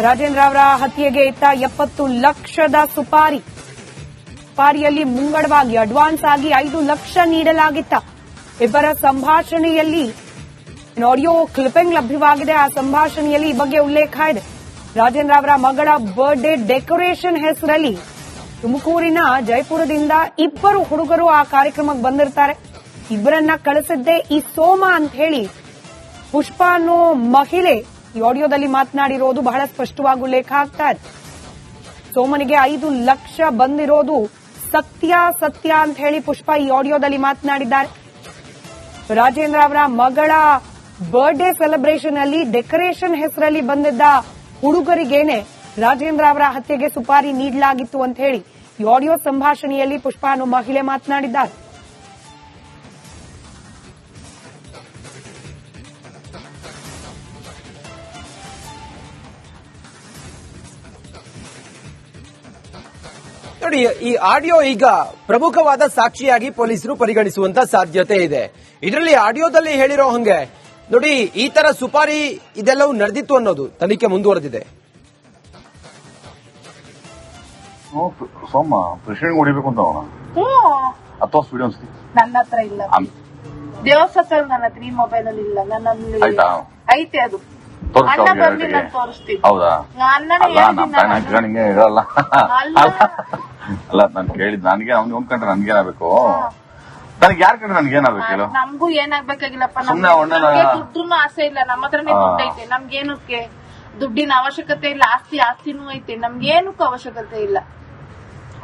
ರಾಜೇಂದ್ರ ಅವರ ಹತ್ಯೆಗೆ ಇತ್ತ 70 ಲಕ್ಷದ ಸುಪಾರಿಯಲ್ಲಿ ಮುಂಗಡವಾಗಿ ಅಡ್ವಾನ್ಸ್ ಆಗಿ 5 ಲಕ್ಷ ನೀಡಲಾಗಿತ್ತ. ಇಬ್ಬರ ಸಂಭಾಷಣೆಯಲ್ಲಿ ಆಡಿಯೋ ಕ್ಲಿಪ್ಪಿಂಗ್ ಲಭ್ಯವಾಗಿದೆ. ಆ ಸಂಭಾಷಣೆಯಲ್ಲಿ ಈ ಬಗ್ಗೆ ಉಲ್ಲೇಖ ಇದೆ. ರಾಜೇಂದ್ರ ಅವರ ಮಗಳ ಬರ್ತ್ಡೇ ಡೆಕೋರೇಷನ್ ಹೆಸರಲ್ಲಿ ತುಮಕೂರಿನ ಜಯಪುರದಿಂದ ಇಬ್ಬರು ಹುಡುಗರು ಆ ಕಾರ್ಯಕ್ರಮಕ್ಕೆ ಬಂದಿರ್ತಾರೆ. ಇಬ್ಬರನ್ನ ಕಳಿಸಿದ್ದೆ ಈ ಸೋಮ ಅಂತ ಹೇಳಿ ಪುಷ್ಪ ಅನ್ನೋ ಮಹಿಳೆ ಈ ಆಡಿಯೋದಲ್ಲಿ ಮಾತನಾಡಿರೋದು ಬಹಳ ಸ್ಪಷ್ಟವಾಗಿ ಉಲ್ಲೇಖ ಆಗ್ತಾ ಇದೆ. ಸೋಮನಿಗೆ 5 ಲಕ್ಷ ಬಂದಿರೋದು ಸತ್ಯ ಅಂತ ಹೇಳಿ ಪುಷ್ಪ ಈ ಆಡಿಯೋದಲ್ಲಿ ಮಾತನಾಡಿದ್ದಾರೆ. ರಾಜೇಂದ್ರ ಅವರ ಮಗಳ ಬರ್ತ್ಡೇ ಸೆಲೆಬ್ರೇಷನ್ ಅಲ್ಲಿ ಡೆಕೋರೇಷನ್ ಹೆಸರಲ್ಲಿ ಬಂದಿದ್ದ ಹುಡುಗರಿಗೇನೆ ರಾಜೇಂದ್ರ ಅವರ ಹತ್ಯೆಗೆ ಸುಪಾರಿ ನೀಡಲಾಗಿತ್ತು ಅಂತ ಹೇಳಿ ಈ ಆಡಿಯೋ ಸಂಭಾಷಣೆಯಲ್ಲಿ ಪುಷ್ಪ ಅನ್ನೋ ಮಹಿಳೆ ಮಾತನಾಡಿದ್ದಾರೆ. ನೋಡಿ, ಈ ಆಡಿಯೋ ಈಗ ಪ್ರಮುಖವಾದ ಸಾಕ್ಷಿಯಾಗಿ ಪೊಲೀಸರು ಪರಿಗಣಿಸುವಂತ ಸಾಧ್ಯತೆ ಇದೆ. ಇದರಲ್ಲಿ ಆಡಿಯೋದಲ್ಲಿ ಹೇಳಿರೋ ಹಂಗೆ ನೋಡಿ, ಈ ತರ ಸುಪಾರಿ ಇದೆಲ್ಲವೂ ನಡೆದಿತ್ತು ಅನ್ನೋದು ತನಿಖೆ ಮುಂದುವರೆದಿದೆ. ಸೋಮ ಪ್ರೆಸಿಡೆಂಟ್ ಹೊಡಿಬೇಕು ಅಂತ ಅಥವಾ ವಿಡಿಯೋ ನನ್ನ ಹತ್ರ ಇಲ್ಲ. ದೇವಸ್ಥಾನ ನನ್ನ ಹತ್ರ ಈ ಮೊಬೈಲ್ ಅಲ್ಲಿ ಇಲ್ಲ. ನನ್ನಲ್ಲಿ ಐತೆ, ಅದು ಅಣ್ಣ ಬಂದು ನಾನು ತೋರಿಸ್ತೀನಿ. ಹೌದಾ? ಅಣ್ಣನಿಗೆ ಇರಲ್ಲ ಅಲ್ಲ, ನಾನು ಕೇಳಿದ್ ನನಗೆ ಅವ್ನಿಗೆ ಒಂದ್ಕೊಂಡ್ರೆ ನನ್ಗೇನಾಗಬೇಕು? ನನಗೆ ಯಾರು ಕಂಡ್ರೆ ನನ್ಗೇನಾಗಬೇಕು ಹೇಳು? ನಮಗೂ ಏನಾಗ್ಬೇಕಾಗಿಲ್ಲಪ್ಪ. ಸುಮ್ನೆ ದುಡ್ಡು ಆಸೆ ಇಲ್ಲ, ನಮ್ಮ ಹತ್ರನೇ ದುಡ್ಡು ಐತೆ. ನಮ್ಗೇನಕ್ಕೆ ದುಡ್ಡಿನ ಅವಶ್ಯಕತೆ ಇಲ್ಲ. ಆಸ್ತಿನೂ ಐತೆ, ನಮ್ಗೇನಕ್ಕೂ ಅವಶ್ಯಕತೆ ಇಲ್ಲ.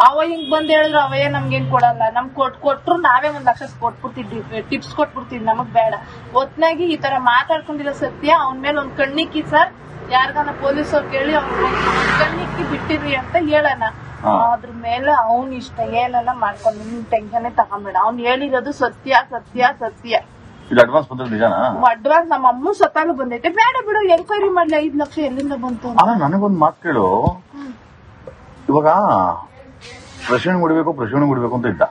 ಅವ ಹಿಂಗ್ ಬಂದ್ ಹೇಳಿದ್ರು ಅವಯ್ಯ ನಮ್ಗೇನ್ ಕೊಡಲ್ಲ. ನಮ್ ಕೊಟ್ರು ನಾವೇ 1 ಲಕ್ಷ ಕೊಟ್ಬಿಡ್ತಿದ್ವಿ, ಟಿಪ್ಸ್ ಕೊಟ್ಬಿಡ್ತಿದ್ವಿ. ನಮಗ್ ಬೇಡ. ಒತ್ನಾಗಿ ಈ ತರ ಮಾತಾಡ್ಕೊಂಡಿರೋ ಸತ್ಯ ಅವನ ಮೇಲೆ ಒಂದ್ ಕಣ್ಣಿಕ್ಕಿ ಸರ್, ಯಾರಿಗಾನ ಪೊಲೀಸವ್ರು ಕೇಳಿ ಅವ್ನ ಕಣ್ಣಿಕ್ಕಿ ಬಿಟ್ಟಿರಿ ಅಂತ ಹೇಳೋಣ. ಅದ್ರ ಮೇಲೆ ಅವ್ನ ಇಷ್ಟ ಏನೆಲ್ಲ ಮಾಡ್ಕೊಂಡು ನಿಮ್ ಟೆನ್ಷನ್ ತಗೊಂಬೇಡ. ಅವ್ನ್ ಹೇಳಿರೋದು ಸತ್ಯ. ಅಡ್ವಾನ್ಸ್ ಬಂದ್ರೆ ನಿಜನಾ? ಅಡ್ವಾನ್ಸ್ ನಮ್ಮ ಅಮ್ಮ ಸತ್ತಾಗ ಬಂದೈತೆ. ಬೇಡ ಬಿಡು, ಎಂಕ್ವೈರಿ ಮಾಡ್ಲಿ. 5 ಲಕ್ಷ ಎಲ್ಲಿಂದ ಬಂತು? ನನಗೊಂದ್ ಮಾತು ಕೇಳು. ಇವಾಗ ಪ್ರೆಸಿಡೆಂಟ್ ಹೊಡಿಬೇಕು ಅಂತ ಇದ್ದ.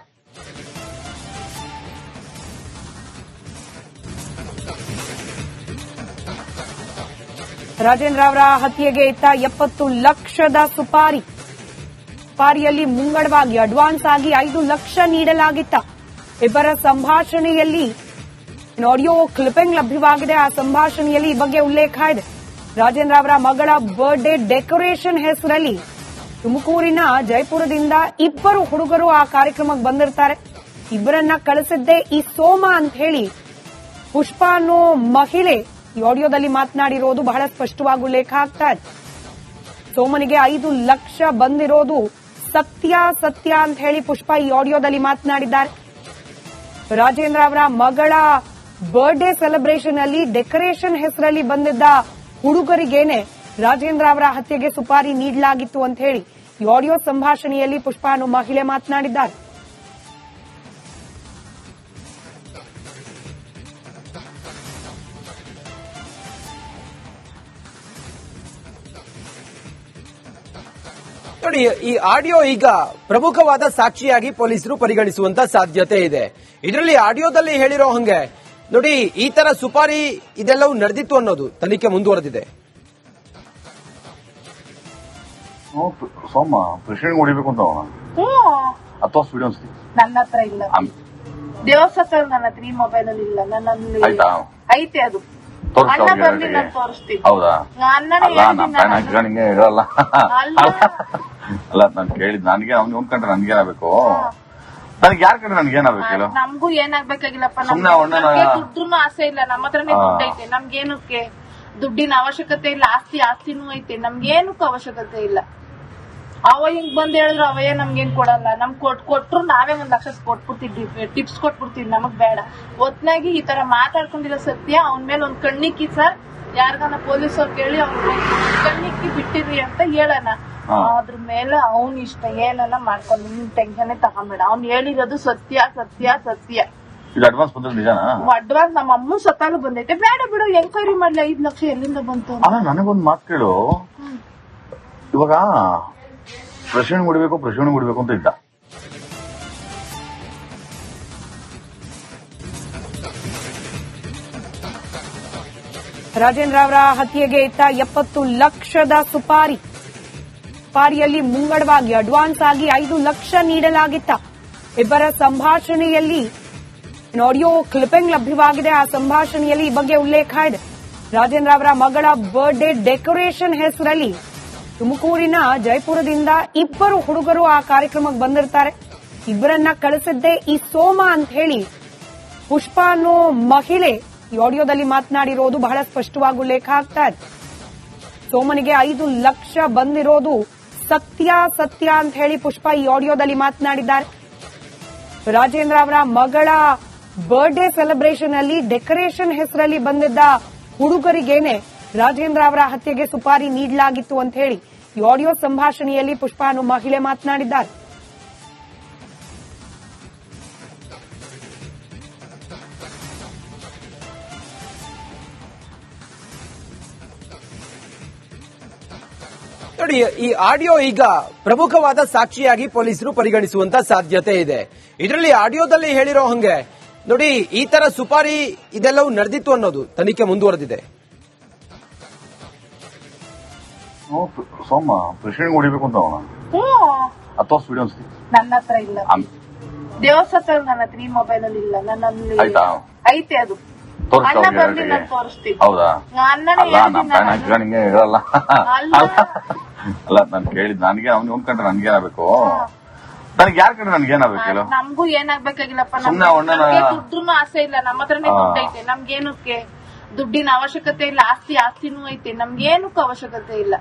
ರಾಜೇಂದ್ರ ಅವರ ಹತ್ಯೆಗೆ ಇತ್ತ 70 ಲಕ್ಷದ ಸುಪಾರಿಯಲ್ಲಿ ಮುಂಗಡವಾಗಿ ಅಡ್ವಾನ್ಸ್ ಆಗಿ 5 ಲಕ್ಷ ನೀಡಲಾಗಿತ್ತ. ಇಬ್ಬರ ಸಂಭಾಷಣೆಯಲ್ಲಿ ಆಡಿಯೋ ಕ್ಲಿಪ್ಪಿಂಗ್ ಲಭ್ಯವಾಗಿದೆ. ಆ ಸಂಭಾಷಣೆಯಲ್ಲಿ ಈ ಬಗ್ಗೆ ಉಲ್ಲೇಖ ಇದೆ. ರಾಜೇಂದ್ರ ಅವರ ಮಗಳ ಬರ್ತ್ಡೇ ಡೆಕೋರೇಷನ್ ಹೆಸರಲ್ಲಿ ತುಮಕೂರಿನ ಜಯಪುರದಿಂದ ಇಬ್ಬರು ಹುಡುಗರು ಆ ಕಾರ್ಯಕ್ರಮಕ್ಕೆ ಬಂದಿರ್ತಾರೆ. ಇಬ್ಬರನ್ನ ಕಳಿಸಿದ್ದೆ ಈ ಸೋಮ ಅಂತ ಹೇಳಿ ಪುಷ್ಪ ಅನ್ನೋ ಮಹಿಳೆ ಈ ಆಡಿಯೋದಲ್ಲಿ ಮಾತನಾಡಿರೋದು ಬಹಳ ಸ್ಪಷ್ಟವಾಗಿ ಉಲ್ಲೇಖ ಆಗ್ತಾ ಇದೆ. ಸೋಮನಿಗೆ 5 ಲಕ್ಷ ಬಂದಿರೋದು ಸತ್ಯ ಅಂತ ಹೇಳಿ ಪುಷ್ಪ ಈ ಆಡಿಯೋದಲ್ಲಿ ಮಾತನಾಡಿದ್ದಾರೆ. ರಾಜೇಂದ್ರ ಅವರ ಮಗಳ ಬರ್ತ್ಡೇ ಸೆಲೆಬ್ರೇಷನ್ ಅಲ್ಲಿ ಡೆಕೋರೇಷನ್ ಹೆಸರಲ್ಲಿ ಬಂದಿದ್ದ ಹುಡುಗರಿಗೇನೆ ರಾಜೇಂದ್ರ ಅವರ ಹತ್ಯೆಗೆ ಸುಪಾರಿ ನೀಡಲಾಗಿತ್ತು ಅಂತ ಹೇಳಿ ಈ ಆಡಿಯೋ ಸಂಭಾಷಣೆಯಲ್ಲಿ ಪುಷ್ಪ ಅನ್ನೋ ಮಹಿಳೆ ಮಾತನಾಡಿದ್ದಾರೆ. ನೋಡಿ, ಈ ಆಡಿಯೋ ಈಗ ಪ್ರಮುಖವಾದ ಸಾಕ್ಷಿಯಾಗಿ ಪೊಲೀಸರು ಪರಿಗಣಿಸುವಂತ ಸಾಧ್ಯತೆ ಇದೆ. ಇದರಲ್ಲಿ ಆಡಿಯೋದಲ್ಲಿ ಹೇಳಿರೋ ಹಂಗೆ ನೋಡಿ, ಈ ತರ ಸುಪಾರಿ ಇದೆಲ್ಲವೂ ನಡೆದಿತ್ತು ಅನ್ನೋದು ತನಿಖೆ ಮುಂದುವರೆದಿದೆ. ಸೋಮ ಪ್ರೆಸಿಡೆಂಟ್ ಹೊಡಿಬೇಕು ಅಂತ ಅಥವಾ ವಿಡಿಯೋ ನನ್ನ ಹತ್ರ ಇಲ್ಲ. ದೇವಸ್ಥಾನ ನನ್ನ ಹತ್ರ ಈ ಮೊಬೈಲ್ ಅಲ್ಲಿ ಇಲ್ಲ. ನನ್ನಲ್ಲಿ ಐತೆ, ಅದು ಅಣ್ಣ ಬಂದು ನಾನು ತೋರಿಸ್ತೀನಿ. ಹೌದಾ? ಅಣ್ಣನಿಗೆ ಇರಲ್ಲ ಅಲ್ಲ, ನಾನು ಕೇಳಿದ್ ನನಗೆ ಅವ್ನಿಗೆ ಒಂದ್ಕೊಂಡ್ರೆ ನನ್ಗೇನಾಗಬೇಕು? ನನಗೆ ಯಾರು ಕಂಡ್ರೆ ನನ್ಗೇನಾಗಬೇಕು ಹೇಳು? ನಮಗೂ ಏನಾಗ್ಬೇಕಾಗಿಲ್ಲಪ್ಪ. ದುಡ್ಡು ಆಸೆ ಇಲ್ಲ, ನಮ್ಮ ಹತ್ರನೇ ದುಡ್ಡು ಐತೆ. ನಮ್ಗೇನಕ್ಕೆ ದುಡ್ಡಿನ ಅವಶ್ಯಕತೆ ಇಲ್ಲ. ಆಸ್ತಿನೂ ಐತೆ, ನಮ್ಗೇನಕ್ಕೂ ಅವಶ್ಯಕತೆ ಇಲ್ಲ. ಅವ ಹಿಂಗ್ ಬಂದ್ ಹೇಳಿದ್ರು ಅವಯ್ಯ ನಮ್ಗೇನ್ ಕೊಡಲ್ಲ. ನಮ್ ಕೊಟ್ರು ನಾವೇ 1 ಲಕ್ಷ ಕೊಟ್ಬಿಡ್ತಿದ್ವಿ, ಟಿಪ್ಸ್ ಕೊಟ್ಬಿಡ್ತಿದ್ವಿ. ನಮಗ್ ಬೇಡ. ಒತ್ನಾಗಿ ಈ ತರ ಮಾತಾಡ್ಕೊಂಡಿರೋ ಸತ್ಯ ಅವನ ಮೇಲೆ ಒಂದ್ ಕಣ್ಣಿಕ್ಕಿ ಸರ್, ಯಾರಿಗಾನ ಪೊಲೀಸವ್ರು ಕೇಳಿ ಅವ್ನ ಕಣ್ಣಿಕ್ಕಿ ಬಿಟ್ಟಿರಿ ಅಂತ ಹೇಳೋಣ. ಅದ್ರ ಮೇಲೆ ಅವ್ನ ಇಷ್ಟ ಏನೆಲ್ಲ ಮಾಡ್ಕೊಂಡು ನಿಮ್ ಟೆನ್ಷನ್ ತಗೊಂಬೇಡ. ಅವ್ನ್ ಹೇಳಿರೋದು ಸತ್ಯ. ಅಡ್ವಾನ್ಸ್ ಬಂದ್ರೆ ನಿಜನಾ? ಅಡ್ವಾನ್ಸ್ ನಮ್ಮ ಅಮ್ಮ ಸತ್ತಾಗ ಬಂದೈತೆ. ಬೇಡ ಬಿಡು, ಎಂಕ್ವೈರಿ ಮಾಡ್ಲಿ. 5 ಲಕ್ಷ ಎಲ್ಲಿಂದ ಬಂತು? ನನಗೊಂದ್ ಮಾತು ಕೇಳು. ಇವಾಗ ಪ್ರೆಸಿಡೆಂಟ್ ಹೊಡಿಬೇಕು ಅಂತ ಇದ್ದ. ರಾಜೇಂದ್ರ ಅವರ ಹತ್ಯೆಗೆ ಇತ್ತ 70 ಲಕ್ಷದ ಸುಪಾರಿಯಲ್ಲಿ ಮುಂಗಡವಾಗಿ ಅಡ್ವಾನ್ಸ್ ಆಗಿ 5 ಲಕ್ಷ ನೀಡಲಾಗಿತ್ತ. ಇಬ್ಬರ ಸಂಭಾಷಣೆಯಲ್ಲಿ ಆಡಿಯೋ ಕ್ಲಿಪಿಂಗ್ ಲಭ್ಯವಾಗಿದೆ. ಆ ಸಂಭಾಷಣೆಯಲ್ಲಿ ಈ ಬಗ್ಗೆ ಉಲ್ಲೇಖ ಇದೆ. ರಾಜೇಂದ್ರ ಅವರ ಮಗಳ ಬರ್ತ್ಡೇ ಡೆಕೋರೇಷನ್ ಹೆಸರಲ್ಲಿ ತುಮಕೂರಿನ ಜೈಪುರದಿಂದ ಇಬ್ಬರು ಹುಡುಗರು ಆ ಕಾರ್ಯಕ್ರಮಕ್ಕೆ ಬಂದಿರ್ತಾರೆ. ಇಬ್ಬರನ್ನ ಕಳಿಸಿದ್ದೆ ಈ ಸೋಮ ಅಂತ ಹೇಳಿ ಪುಷ್ಪ ಅನ್ನೋ ಮಹಿಳೆ ಈ ಆಡಿಯೋದಲ್ಲಿ ಮಾತನಾಡಿರೋದು ಬಹಳ ಸ್ಪಷ್ಟವಾಗಿ ಉಲ್ಲೇಖ ಆಗ್ತಾ ಇದೆ. ಸೋಮನಿಗೆ 5 ಲಕ್ಷ ಬಂದಿರೋದು ಸತ್ಯ ಅಂತ ಹೇಳಿ ಪುಷ್ಪ ಈ ಆಡಿಯೋದಲ್ಲಿ ಮಾತನಾಡಿದ್ದಾರೆ. ರಾಜೇಂದ್ರ ಅವರ ಮಗಳ ಬರ್ತ್ಡೇ ಸೆಲೆಬ್ರೇಷನ್ ಅಲ್ಲಿ ಡೆಕೋರೇಷನ್ ಹೆಸರಲ್ಲಿ ಬಂದಿದ್ದ ಹುಡುಗರಿಗೇನೆ ರಾಜೇಂದ್ರ ಅವರ ಹತ್ಯೆಗೆ ಸುಪಾರಿ ನೀಡಲಾಗಿತ್ತು ಅಂತ ಹೇಳಿ ಈ ಆಡಿಯೋ ಸಂಭಾಷಣೆಯಲ್ಲಿ ಪುಷ್ಪ ಅನ್ನೋ ಮಹಿಳೆ ಮಾತನಾಡಿದ್ದಾರೆ. ನೋಡಿ, ಈ ಆಡಿಯೋ ಈಗ ಪ್ರಮುಖವಾದ ಸಾಕ್ಷಿಯಾಗಿ ಪೊಲೀಸರು ಪರಿಗಣಿಸುವಂತ ಸಾಧ್ಯತೆ ಇದೆ. ಇದರಲ್ಲಿ ಆಡಿಯೋದಲ್ಲಿ ಹೇಳಿರೋ ಹಂಗೆ ನೋಡಿ, ಈ ತರ ಸುಪಾರಿ ಇದೆಲ್ಲವೂ ನಡೆದಿತ್ತು ಅನ್ನೋದು ತನಿಖೆ ಮುಂದುವರೆದಿದೆ. ಸೋಮ ಪ್ರೆಸಿಡೆಂಟ್ ಹೊಡಿಬೇಕು ಅಂತ ಅವನ ಅಥವಾ ವಿಡಿಯೋ ನನ್ನ ಹತ್ರ ಇಲ್ಲ, ದೇವಸ್ಥಾನ ನನ್ನ ಹತ್ರ ಈ ಮೊಬೈಲ್ ಅಲ್ಲಿ ಇಲ್ಲ, ನನ್ನಲ್ಲಿ ಐತೆ. ಅದು ಅಣ್ಣ ಬಂದು ನಾನು ತೋರಿಸ್ತೀನಿ. ಹೌದಾ? ಅಣ್ಣನೇ ನಿಂಗೆ ಇರಲ್ಲ. ಅಲ್ಲ ನಾನು ಕೇಳಿದ್ ನನಗೆ ಅವ್ನು ಒಂದ್ಕಂಡ್ರೆ ನನ್ಗೆ ಏನಾಗಬೇಕು, ನನಗೆ ಯಾರ ಕಂಡ್ರೆ ನನ್ಗೆ ಏನಾಗಬೇಕು ಹೇಳು. ನಮಗೂ ಏನಾಗ್ಬೇಕಾಗಿಲ್ಲಪ್ಪ, ಸುಮ್ನೆ ದುಡ್ಡು ಆಸೆ ಇಲ್ಲ, ನಮ್ಮ ಹತ್ರನೇ ದುಡ್ಡು ಐತೆ. ನಮ್ಗೇನಕ್ಕೆ ದುಡ್ಡಿನ ಅವಶ್ಯಕತೆ ಇಲ್ಲ, ಆಸ್ತಿನೂ ಐತೆ, ನಮ್ಗೇನಕ್ಕೂ ಅವಶ್ಯಕತೆ ಇಲ್ಲ.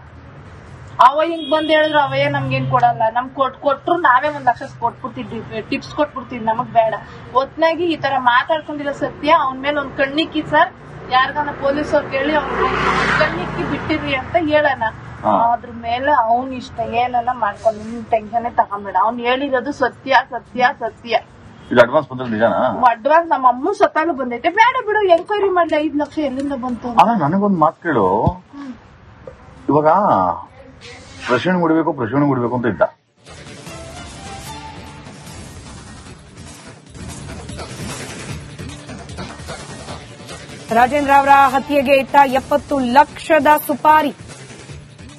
ಅವ ಹಿಂಗ್ ಬಂದ್ ಹೇಳಿದ್ರು ಅವಯ್ಯ ನಮ್ಗೇನ್ ಕೊಡಲ್ಲ, ನಮ್ ಕೊಟ್ರು ನಾವೇ 1 ಲಕ್ಷ ಕೊಟ್ಬಿಡ್ತಿದ್ವಿ, ಟಿಪ್ಸ್ ಕೊಟ್ಬಿಡ್ತಿದ್ವಿ, ನಮಗ್ ಬೇಡ. ಒತ್ನಾಗಿ ಈ ತರ ಮಾತಾಡ್ಕೊಂಡಿಲ್ಲ ಸತ್ಯ. ಅವನ್ ಮೇಲೆ ಒಂದ್ ಕಣ್ಣಿಕ್ಕಿ ಸರ್, ಯಾರ್ಗಾನ ಪೊಲೀಸವ್ರು ಕೇಳಿ ಅವ್ನ ಕಣ್ಣಿಕ್ಕಿ ಬಿಟ್ಟಿರ್ರಿ ಅಂತ ಹೇಳೋಣ. ಅದ್ರ ಮೇಲೆ ಅವ್ನ್ ಇಷ್ಟ ಏನೆಲ್ಲ ಮಾಡ್ಕೊಂಡು ನಿಮ್ ಟೆನ್ಷನ್ ತಗೊಂಬೇಡ. ಅವ್ನ್ ಹೇಳಿರೋದು ಸತ್ಯ. ಅಡ್ವಾನ್ಸ್ ಬಂದ್ರೆ ನಿಜಾನ? ಅಡ್ವಾನ್ಸ್ ನಮ್ಮ ಅಮ್ಮ ಸತ್ತಾಲು ಬಂದೈತೆ. ಬೇಡ ಬಿಡು, ಎಂಕ್ವೈರಿ ಮಾಡ್ಲಿ 5 ಲಕ್ಷ ಎಲ್ಲಿಂದ ಬಂತು. ಅಲ್ಲ ನನಗೊಂದ್ ಮಾತು ಕೇಳು, ಇವಾಗ ಪ್ರೆಸಿಡೆಂಟ್ ಹೊಡಿಬೇಕು ಅಂತ ಇದ್ದ. ರಾಜೇಂದ್ರ ಅವರ ಹತ್ಯೆಗೆ ಇತ್ತ 70 ಲಕ್ಷದ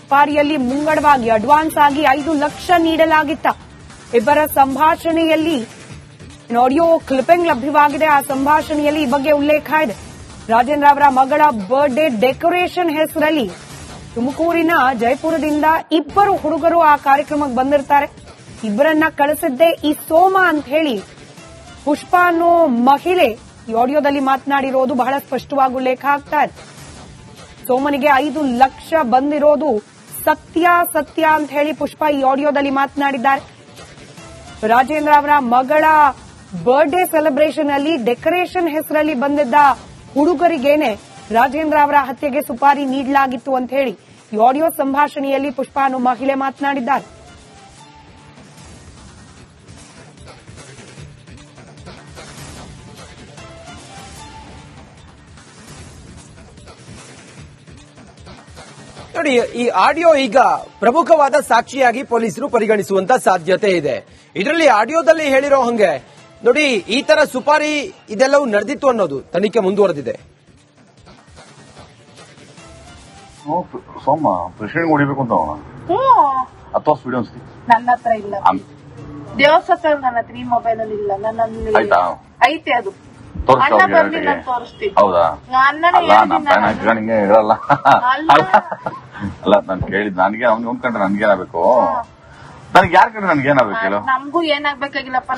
ಸುಪಾರಿಯಲ್ಲಿ ಮುಂಗಡವಾಗಿ ಅಡ್ವಾನ್ಸ್ ಆಗಿ 5 ಲಕ್ಷ ನೀಡಲಾಗಿತ್ತ. ಇಬ್ಬರ ಸಂಭಾಷಣೆಯಲ್ಲಿ ಆಡಿಯೋ ಕ್ಲಿಪಿಂಗ್ ಲಭ್ಯವಾಗಿದೆ. ಆ ಸಂಭಾಷಣೆಯಲ್ಲಿ ಈ ಬಗ್ಗೆ ಉಲ್ಲೇಖ ಇದೆ. ರಾಜೇಂದ್ರ ಅವರ ಮಗಳ ಬರ್ತ್ಡೇ ಡೆಕೋರೇಷನ್ ಹೆಸರಲ್ಲಿ ತುಮಕೂರಿನ ಜೈಪುರದಿಂದ ಇಬ್ಬರು ಹುಡುಗರು ಆ ಕಾರ್ಯಕ್ರಮಕ್ಕೆ ಬಂದಿರ್ತಾರೆ. ಇಬ್ಬರನ್ನ ಕಳಿಸಿದ್ದೆ ಈ ಸೋಮ ಅಂತ ಹೇಳಿ ಪುಷ್ಪ ಅನ್ನೋ ಮಹಿಳೆ ಈ ಆಡಿಯೋದಲ್ಲಿ ಮಾತನಾಡಿರೋದು ಬಹಳ ಸ್ಪಷ್ಟವಾಗಿ ಉಲ್ಲೇಖ ಆಗ್ತಾ ಇದೆ. ಸೋಮನಿಗೆ 5 ಲಕ್ಷ ಬಂದಿರೋದು ಸತ್ಯ ಅಂತ ಹೇಳಿ ಪುಷ್ಪ ಈ ಆಡಿಯೋದಲ್ಲಿ ಮಾತನಾಡಿದ್ದಾರೆ. ರಾಜೇಂದ್ರ ಅವರ ಮಗಳ ಬರ್ತ್ಡೇ ಸೆಲೆಬ್ರೇಷನ್ ಅಲ್ಲಿ ಡೆಕೋರೇಷನ್ ಹೆಸರಲ್ಲಿ ಬಂದಿದ್ದ ಹುಡುಗರಿಗೇನೆ ರಾಜೇಂದ್ರ ಅವರ ಹತ್ಯೆಗೆ ಸುಪಾರಿ ನೀಡಲಾಗಿತ್ತು ಅಂತ ಹೇಳಿ ಈ ಆಡಿಯೋ ಸಂಭಾಷಣೆಯಲ್ಲಿ ಪುಷ್ಪ ಅನ್ನೋ ಮಹಿಳೆ ಮಾತನಾಡಿದ್ದಾರೆ. ನೋಡಿ, ಈ ಆಡಿಯೋ ಈಗ ಪ್ರಮುಖವಾದ ಸಾಕ್ಷಿಯಾಗಿ ಪೊಲೀಸರು ಪರಿಗಣಿಸುವಂತ ಸಾಧ್ಯತೆ ಇದೆ. ಇದರಲ್ಲಿ ಆಡಿಯೋದಲ್ಲಿ ಹೇಳಿರೋ ಹಂಗೆ ನೋಡಿ, ಈ ತರ ಸುಪಾರಿ ಇದೆಲ್ಲವೂ ನಡೆದಿತ್ತು ಅನ್ನೋದು ತನಿಖೆ ಮುಂದುವರೆದಿದೆ. ಸೋಮ ಪ್ರೆಸಿಡೆಂಟ್ ಹೊಡಿಬೇಕು ಅಂತ ಅವನ ಅಥವಾ ವಿಡಿಯೋ ನನ್ನ ಹತ್ರ ಇಲ್ಲ, ದೇವಸ್ಥಾನ ನನ್ನ ಹತ್ರ ಈ ಮೊಬೈಲ್ ಅಲ್ಲಿ ಇಲ್ಲ, ನನ್ನಲ್ಲಿ ಐತೆ. ಅದು ಅಣ್ಣ ಬಂದು ನಾನು ತೋರಿಸ್ತೀನಿ. ಹೌದಾ? ಅಣ್ಣನೇ ನಿಂಗೆ ಇರಲ್ಲ. ಅಲ್ಲ ನಾನು ಕೇಳಿದ್ ನನಗೆ ಅವ್ನು ಒಂದ್ಕಂಡ್ರೆ ನನ್ಗೆ ಏನಾಗಬೇಕು, ನನಗೆ ಯಾರ ಕಂಡ್ರೆ ನನ್ಗೆ ಏನಾಗಬೇಕು ಹೇಳು. ನಮಗೂ ಏನಾಗ್ಬೇಕಾಗಿಲ್ಲಪ್ಪ,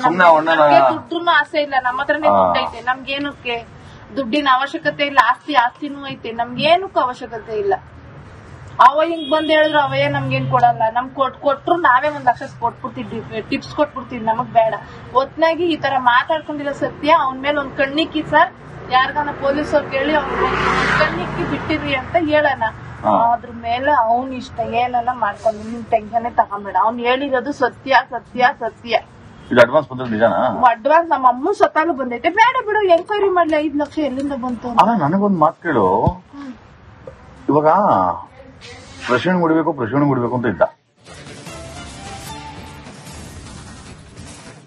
ದುಡ್ಡು ಆಸೆ ಇಲ್ಲ, ನಮ್ಮ ಹತ್ರನೇ ದುಡ್ಡು ಐತೆ. ನಮ್ಗೇನಕ್ಕೆ ದುಡ್ಡಿನ ಅವಶ್ಯಕತೆ ಇಲ್ಲ, ಆಸ್ತಿನೂ ಐತೆ, ನಮ್ಗೇನಕ್ಕೂ ಅವಶ್ಯಕತೆ ಇಲ್ಲ. ಅವ ಹಿಂಗ್ ಬಂದ್ ಹೇಳಿದ್ರು ಅವಯ್ಯ ನಮ್ಗೇನ್ ಕೊಡಲ್ಲ, ನಮ್ ಕೊಟ್ರು ನಾವೇ 1 ಲಕ್ಷ ಕೊಟ್ಬಿಡ್ತಿದ್ವಿ, ಟಿಪ್ಸ್ ಕೊಟ್ಬಿಡ್ತಿದ್ವಿ, ನಮಗ್ ಬೇಡ. ಒತ್ನಾಗಿ ಈ ತರ ಮಾತಾಡ್ಕೊಂಡಿಲ್ಲ ಸತ್ಯ. ಅವನ್ ಮೇಲೆ ಒಂದ್ ಕಣ್ಣಿಕ್ಕಿ ಸರ್, ಯಾರ್ಗಾನ ಪೊಲೀಸವ್ರು ಕೇಳಿ ಅವ್ನ ಕಣ್ಣಿಕ್ಕಿ ಬಿಟ್ಟಿರ್ರಿ ಅಂತ ಹೇಳೋಣ. ಅದ್ರ ಮೇಲೆ ಅವ್ನ್ ಇಷ್ಟ ಏನೆಲ್ಲ ಮಾಡ್ಕೊಂಡು ನಿಮ್ ಟೆನ್ಷನ್ ತಗೊಂಬೇಡ. ಅವ್ನ್ ಹೇಳಿರೋದು ಸತ್ಯ. ಅಡ್ವಾನ್ಸ್ ಬಂದ್ರೆ ನಿಜಾನ? ಅಡ್ವಾನ್ಸ್ ನಮ್ಮ ಅಮ್ಮ ಸತ್ತಾಲು ಬಂದೈತೆ. ಬೇಡ ಬಿಡು, ಎಂಕ್ವೈರಿ ಮಾಡ್ಲಿ 5 ಲಕ್ಷ ಎಲ್ಲಿಂದ ಬಂತು. ಅಲ್ಲ ನನಗೊಂದ್ ಮಾತು ಕೇಳು, ಇವಾಗ ಪ್ರೆಸಿಡೆಂಟ್ ಹೊಡಿಬೇಕು ಅಂತ ಇದ್ದ.